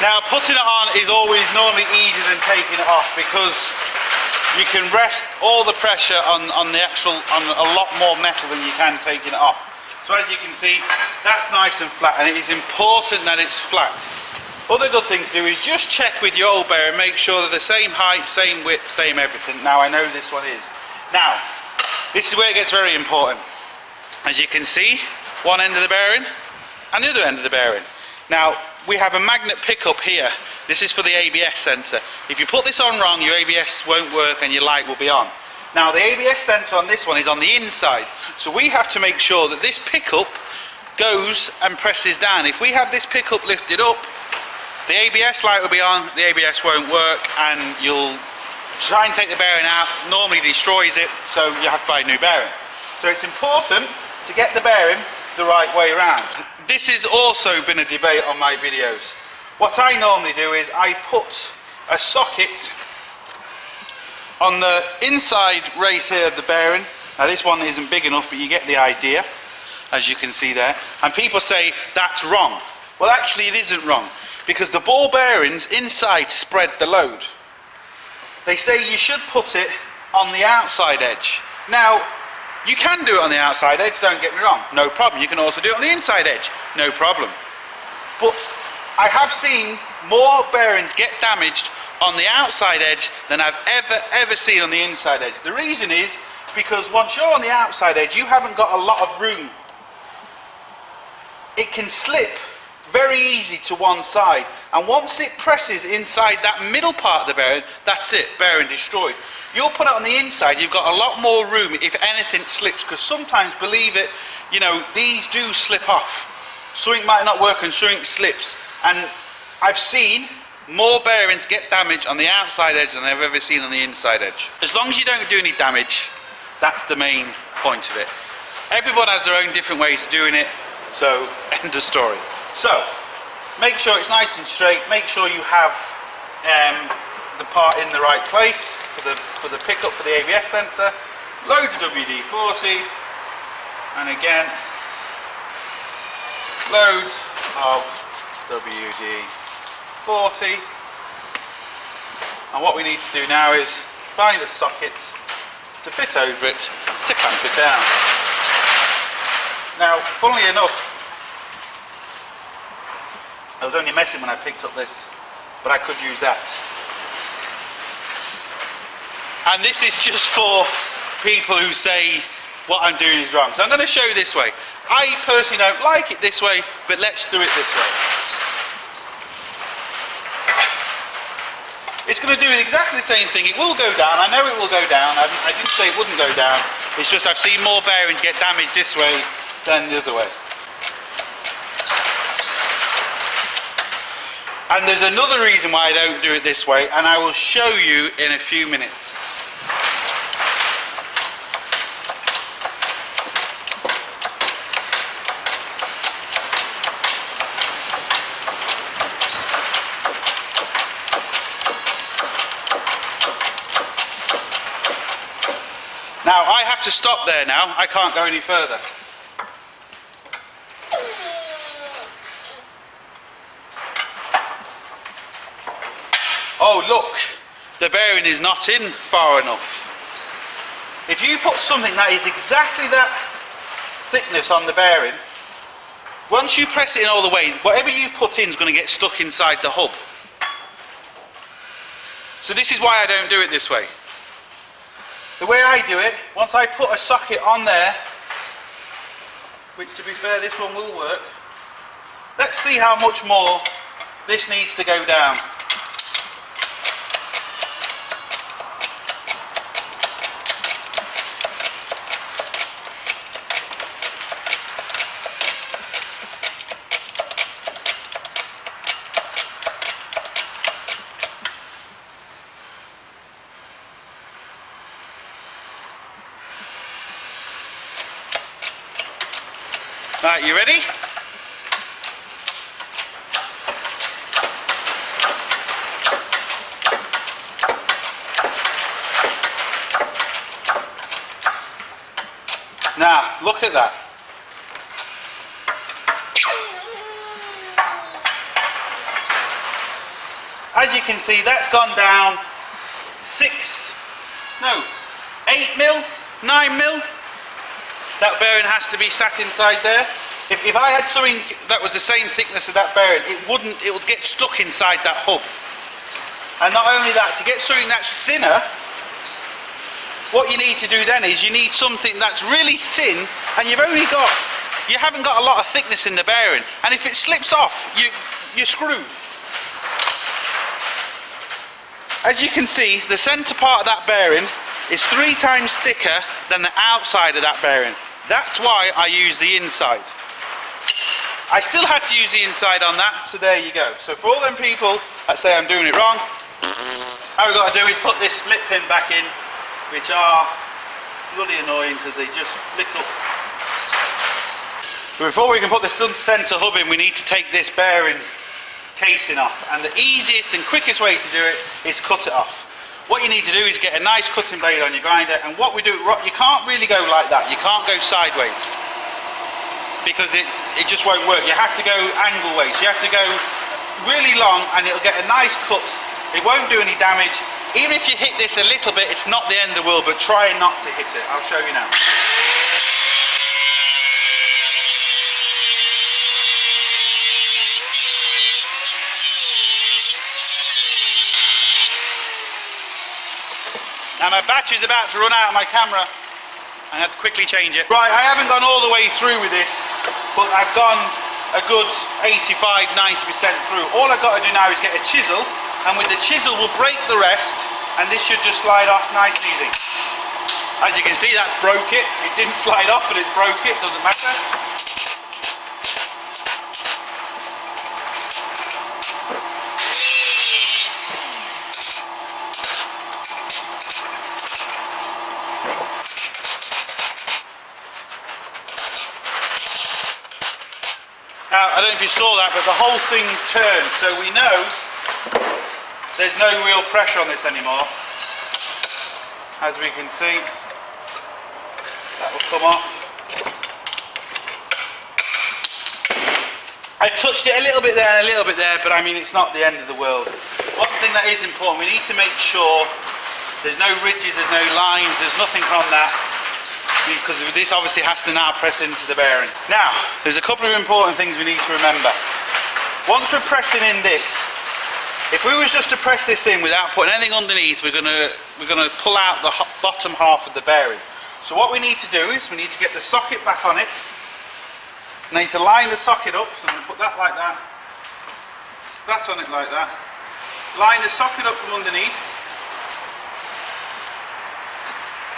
Now putting it on is always normally easier than taking it off, because you can rest all the pressure on a lot more metal than you can taking it off. So as you can see, that's nice and flat, and it is important that it's flat. Other good thing to do is just check with your old bearing, make sure they're the same height, same width, same everything. Now I know this one is. Now, this is where it gets very important. As you can see, one end of the bearing and the other end of the bearing. Now, we have a magnet pickup here. This is for the ABS sensor. If you put this on wrong, your ABS won't work and your light will be on. Now, the ABS sensor on this one is on the inside, so we have to make sure that this pickup goes and presses down. If we have this pickup lifted up, the ABS light will be on, the ABS won't work, and you'll try and take the bearing out, normally destroys it, so you have to buy a new bearing. So it's important to get the bearing the right way around. This has also been a debate on my videos. What I normally do is I put a socket on the inside race here of the bearing. Now this one isn't big enough, but you get the idea, as you can see there. And people say that's wrong. Well, actually it isn't wrong, because the ball bearings inside spread the load. They say you should put it on the outside edge. Now, you can do it on the outside edge, don't get me wrong, no problem. You can also do it on the inside edge, no problem. But I have seen more bearings get damaged on the outside edge than I've ever seen on the inside edge. The reason is because once you're on the outside edge, you haven't got a lot of room. It can slip very easy to one side, and once it presses inside that middle part of the bearing, that's it, bearing destroyed. You'll put it on the inside, you've got a lot more room if anything slips, because sometimes, believe it, you know, these do slip off. Something might not work and something slips, and I've seen more bearings get damaged on the outside edge than I've ever seen on the inside edge. As long as you don't do any damage, that's the main point of it. Everyone has their own different ways of doing it, so end of story. So, make sure it's nice and straight, make sure you have the part in the right place for the pickup for the ABS sensor, loads of WD-40, and again, loads of WD-40. And what we need to do now is find a socket to fit over it to clamp it down. Now, funnily enough, I was only messing when I picked up this, but I could use that. And this is just for people who say what I'm doing is wrong. So I'm going to show you this way. I personally don't like it this way, but let's do it this way. It's going to do exactly the same thing. It will go down. I know it will go down. I didn't say it wouldn't go down. It's just I've seen more bearings get damaged this way than the other way. And there's another reason why I don't do it this way, and I will show you in a few minutes. Now, I have to stop there now. I can't go any further. Oh look, the bearing is not in far enough. If you put something that is exactly that thickness on the bearing, once you press it in all the way, whatever you've put in is going to get stuck inside the hub. So this is why I don't do it this way. The way I do it, once I put a socket on there, which to be fair this one will work, let's see how much more this needs to go down. Right, you ready? Now, look at that. As you can see, that's gone down 8 mil, 9 mil. That bearing has to be sat inside there. If I had something that was the same thickness of that bearing, it would get stuck inside that hub. And not only that, to get something that's thinner, what you need to do then is you need something that's really thin, and you haven't got a lot of thickness in the bearing. And if it slips off, you're screwed. As you can see, the centre part of that bearing is 3 times thicker than the outside of that bearing. That's why I use the inside. I still had to use the inside on that, so there you go. So for all them people that say I'm doing it wrong, all we've got to do is put this split pin back in, which are bloody annoying because they just flick up. But before we can put the centre hub in, we need to take this bearing casing off, and the easiest and quickest way to do it is cut it off. What you need to do is get a nice cutting blade on your grinder, and what we do, you can't really go like that, you can't go sideways because it just won't work. You have to go angle ways, you have to go really long, and it'll get a nice cut. It won't do any damage. Even if you hit this a little bit, it's not the end of the world, but try not to hit it. I'll show you now. Now my battery's about to run out of my camera, and I have to quickly change it. Right, I haven't gone all the way through with this, but I've gone a good 85–90% through. All I've got to do now is get a chisel, and with the chisel we'll break the rest, and this should just slide off nice and easy. As you can see, that's broke it. It didn't slide off, but it broke it, doesn't matter. Now, I don't know if you saw that, but the whole thing turned, so we know there's no real pressure on this anymore. As we can see, that will come off. I touched it a little bit there and a little bit there, but I mean, it's not the end of the world. One thing that is important, we need to make sure there's no ridges, there's no lines, there's nothing on that, because this obviously has to now press into the bearing. Now, there's a couple of important things we need to remember. Once we're pressing in this, if we was just to press this in without putting anything underneath, we're gonna pull out the bottom half of the bearing. So what we need to do is we need to get the socket back on it. I need to line the socket up, so I'm going to put that like that. That's on it like that. Line the socket up from underneath.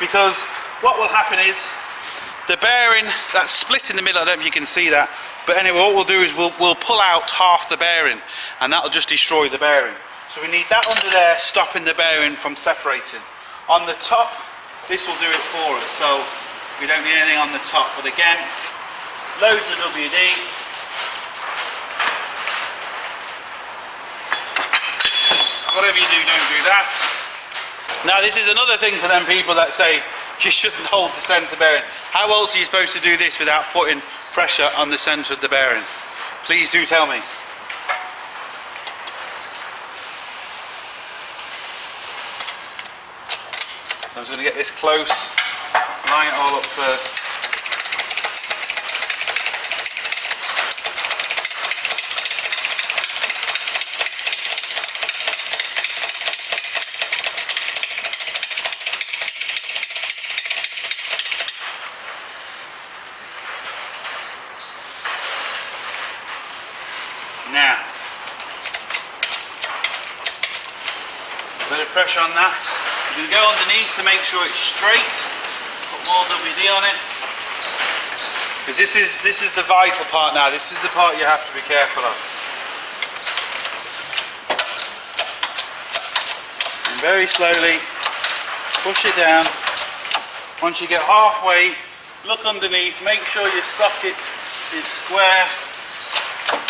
Because what will happen is the bearing that's split in the middle, I don't know if you can see that, but anyway, what we'll do is we'll pull out half the bearing, and that'll just destroy the bearing. So we need that under there, stopping the bearing from separating. On the top, this will do it for us, so we don't need anything on the top. But again, loads of WD. Whatever you do, don't do that. Now this is another thing for them people that say you shouldn't hold the centre bearing. How else are you supposed to do this without putting pressure on the centre of the bearing? Please do tell me. I'm just going to get this close, line it all up first. Now, a bit of pressure on that. You're going to go underneath to make sure it's straight. Put more WD on it. Because this is the vital part now. This is the part you have to be careful of. And very slowly push it down. Once you get halfway, look underneath, make sure your socket is square,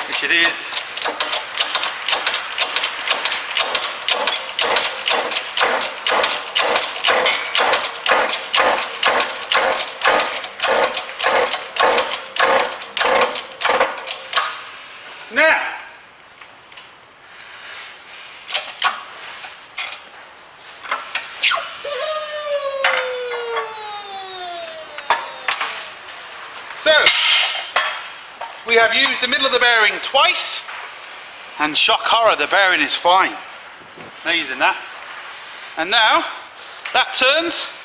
which it is. Now, I've used the middle of the bearing twice, and shock horror, the bearing is fine. No using that. And now, that turns.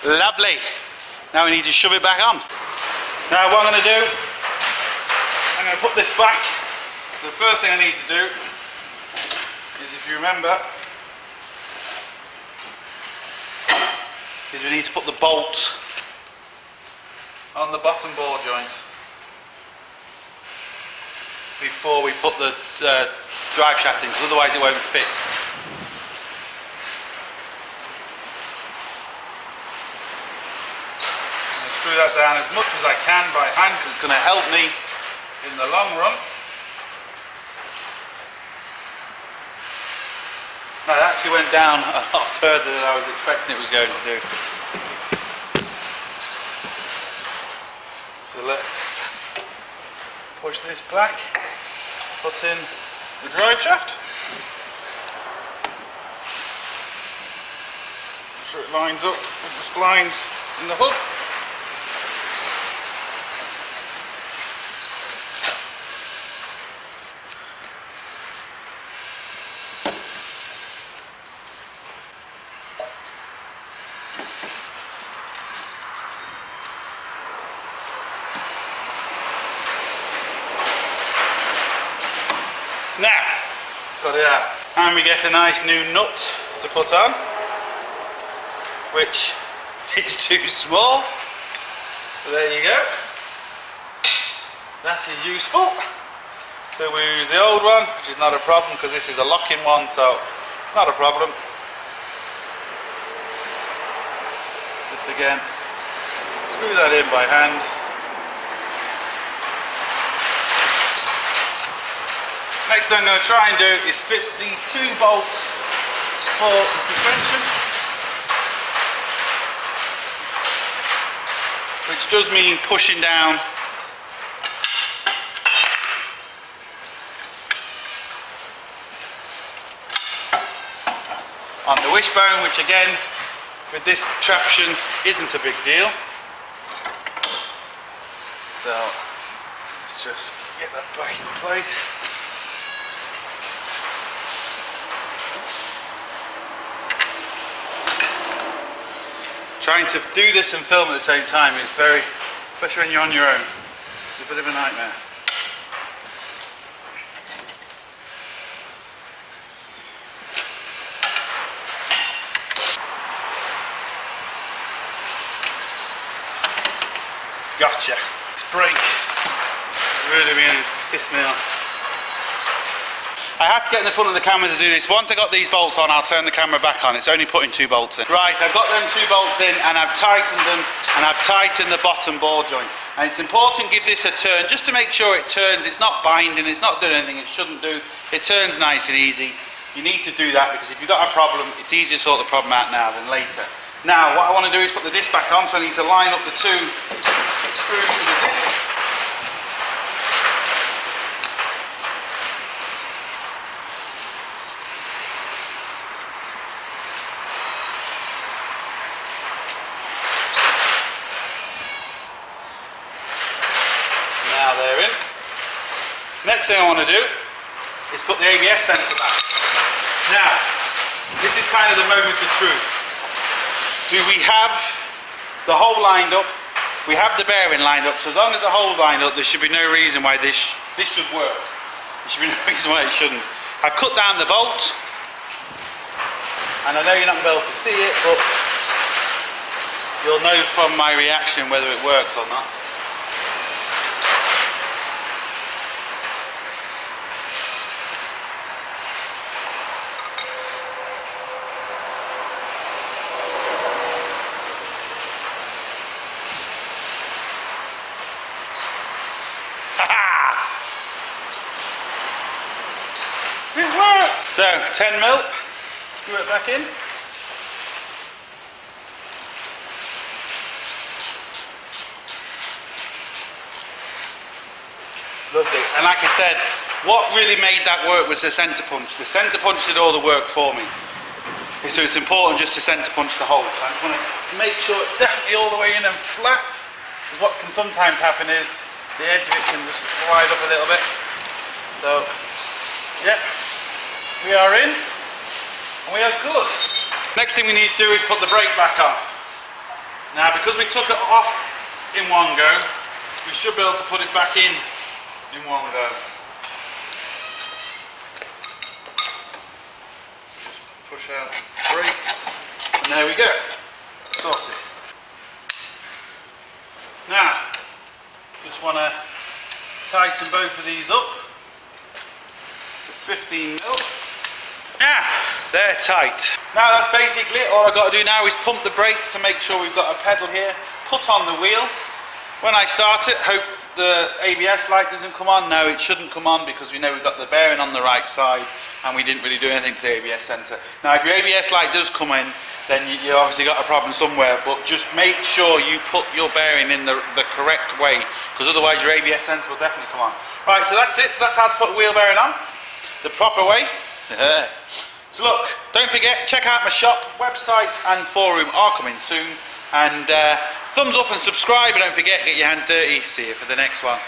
Lovely. Now we need to shove it back on. Now what I'm going to do, I'm going to put this back. So the first thing I need to do is, if you remember, is we need to put the bolt on the bottom ball joint before we put the drive shaft in, because otherwise it won't fit. I'm going to screw that down as much as I can by hand, because it's going to help me in the long run. Now it actually went down a lot further than I was expecting it was going to do. So let's push this back, put in the drive shaft. Make sure it lines up with the splines in the hub. Now, got it out. And we get a nice new nut to put on, which is too small. So there you go. That is useful. So we use the old one, which is not a problem because this is a locking one, so it's not a problem. Just again, screw that in by hand. Next thing I'm going to try and do is fit these two bolts for the suspension, which does mean pushing down on the wishbone, which again with this traction isn't a big deal. So let's just get that back in place. Trying to do this and film at the same time is very, especially when you're on your own, it's a bit of a nightmare. Gotcha. This brake really begins to piss me off. I have to get in the front of the camera to do this. Once I got these bolts on, I'll turn the camera back on. It's only putting 2 bolts in. Right, I've got them 2 bolts in and I've tightened them, and I've tightened the bottom ball joint. And it's important to give this a turn just to make sure it turns. It's not binding, it's not doing anything it shouldn't do. It turns nice and easy. You need to do that because if you've got a problem, it's easier to sort the problem out now than later. Now, what I want to do is put the disc back on, so I need to line up the 2 screws to the disc. They're in. Next thing I want to do is put the ABS sensor back. Now, this is kind of the moment of truth. Do we have the hole lined up? We have the bearing lined up, so as long as the hole's lined up, there should be no reason why this should work. There should be no reason why it shouldn't. I've cut down the bolt, and I know you're not going to be able to see it, but you'll know from my reaction whether it works or not. It worked! So, 10 mil, screw it back in. Lovely. And like I said, what really made that work was the centre punch. The centre punch did all the work for me. So it's important just to centre punch the hole. So I just want to make sure it's definitely all the way in and flat. Because what can sometimes happen is the edge of it can just slide up a little bit. So, yeah, we are in, and we are good. Next thing we need to do is put the brake back on. Now, because we took it off in one go, we should be able to put it back in one go. Just push out the brakes, and there we go, sorted. Now, just want to tighten both of these up to 15 mil. Now, they're tight. Now that's basically it. All I've got to do now is pump the brakes to make sure we've got a pedal here, put on the wheel. When I start it, hope the ABS light doesn't come on. No, it shouldn't come on because we know we've got the bearing on the right side and we didn't really do anything to the ABS sensor. Now, if your ABS light does come in, then you obviously got a problem somewhere, but just make sure you put your bearing in the correct way, because otherwise your ABS sensor will definitely come on. Right, so that's it. So that's how to put a wheel bearing on the proper way. So look, don't forget, check out my shop, website and forum are coming soon, and thumbs up and subscribe, and don't forget, get your hands dirty. See you for the next one.